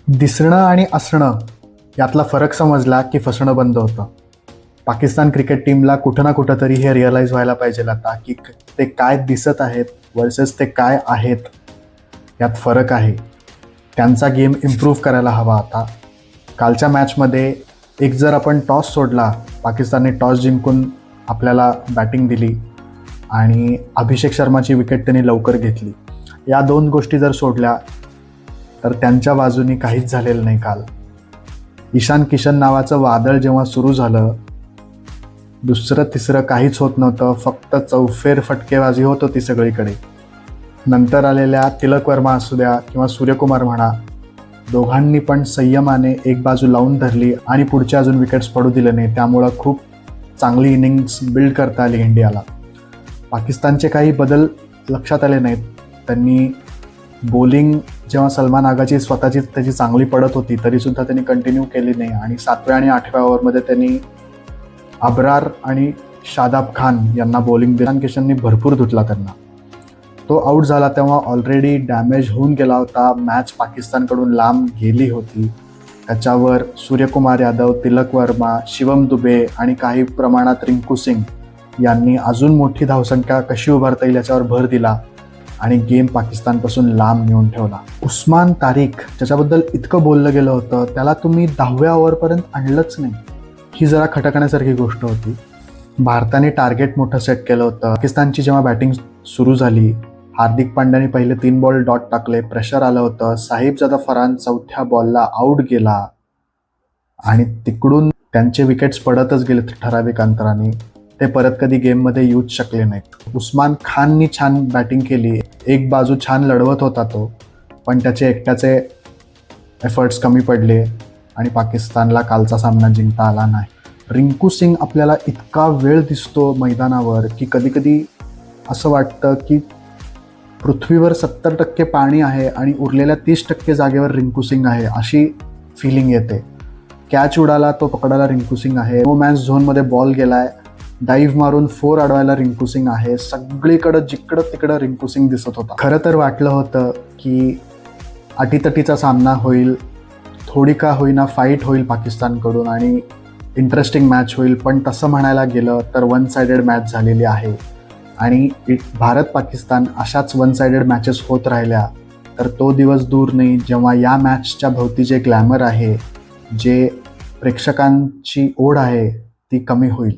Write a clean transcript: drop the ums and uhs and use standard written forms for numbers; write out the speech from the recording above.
दिसणं आणि असणं यातला फरक समजला की फसणं बंद होतं. पाकिस्तान क्रिकेट टीमला कुठं ना कुठं तरी हे रिअलाईज व्हायला पाहिजे आता की ते काय दिसत आहेत वर्सेस ते काय आहेत, यात फरक आहे. त्यांचा गेम इम्प्रूव्ह करायला हवा आता. कालच्या मॅचमध्ये एक जर आपण टॉस सोडला, पाकिस्तानने टॉस जिंकून आपल्याला बॅटिंग दिली आणि अभिषेक शर्माची विकेट त्यांनी लवकर घेतली. या दोन गोष्टी जर सोडल्या तर त्यांच्या बाजूनी काहीच झालेलं नाही काल. ईशान किशन नावाचं वादळ जेव्हा सुरू झालं, दुसरं तिसरं काहीच होत नव्हतं, फक्त चौफेर फटकेबाजी होत होती सगळीकडे. नंतर आलेल्या तिलक वर्मा असू द्या किंवा सूर्यकुमार म्हणा, दोघांनी पण संयमाने एक बाजू लावून धरली आणि पुढच्या अजून विकेट्स पडू दिले नाही. त्यामुळं खूप चांगली इनिंग्स बिल्ड करता आली इंडियाला. पाकिस्तानचे काही बदल लक्षात आले नाहीत. त्यांनी बॉलिंग जेव्हा सलमान आगाची स्वतःची त्याची चांगली पडत होती तरीसुद्धा त्यांनी कंटिन्यू केली नाही आणि 7व्या आणि 8व्या ओव्हरमध्ये त्यांनी अब्रार आणि शादाब खान यांना बॉलिंग दिली. ईशान किशननी भरपूर धुतला त्यांना. तो आऊट झाला तेव्हा ऑलरेडी डॅमेज होऊन गेला होता. मॅच पाकिस्तानकडून लांब गेली होती. त्याच्यावर सूर्यकुमार यादव, तिलक वर्मा, शिवम दुबे आणि काही प्रमाणात रिंकू सिंग यांनी अजून मोठी धावसंख्या कशी उभारता येईल याच्यावर भर दिला आणि गेम पाकिस्तानपासून लांब नेऊन ठेवला. उस्मान तारिक ज्याच्याबद्दल इतकं बोललं गेलं होतं, त्याला तुम्ही 10व्या ओव्हरपर्यंत आणलंच नाही. ही जरा खटकण्यासारखी गोष्ट होती. भारताने टार्गेट मोठं सेट केलं होतं. पाकिस्तानची जेव्हा बॅटिंग सुरू झाली, हार्दिक पांड्याने पहिले 3 बॉल डॉट टाकले, प्रेशर आलं होतं. साहिबजादा फरहान 4थ्या बॉलला आऊट गेला आणि तिकडून त्यांचे विकेट्स पडतच गेले ठराविक अंतराने. ते परत कधी गेममध्ये येऊच शकले नाहीत. उस्मान खाननी छान बॅटिंग केली, एक बाजू छान लढवत होता तो, पण त्याचे एकट्याचे एफर्ट्स कमी पडले आणि पाकिस्तानला कालचा सामना जिंकता आला नाही. रिंकू सिंग आपल्याला इतका वेळ दिसतो मैदानावर की कधीकधी असं वाटतं की पृथ्वीवर 70% पाणी आहे आणि उरलेल्या 30% जागेवर रिंकू सिंग आहे, अशी फिलिंग येते. कॅच उडाला तो पकडायला रिंकू सिंग आहे. नो मॅच झोनमध्ये बॉल गेलाय, डाईव्ह मारून 4 अडवायला रिंकू सिंग आहे. सगळीकडं जिकडं तिकडं रिंकू सिंग दिसत होता. खरं तर वाटलं होतं की अटीतटीचा सामना होईल, थोडी का होईना फाईट होईल पाकिस्तानकडून आणि इंटरेस्टिंग मॅच होईल, पण तसं म्हणायला गेलं तर 1 सायडेड मॅच झालेली आहे. आणि भारत पाकिस्तान अशाच 1 सायडेड मॅचेस होत राहिल्या तर तो दिवस दूर नाही जेव्हा या मॅचच्या भोवती जे ग्लॅमर आहे, जे प्रेक्षकांची ओढ आहे, ती कमी होईल.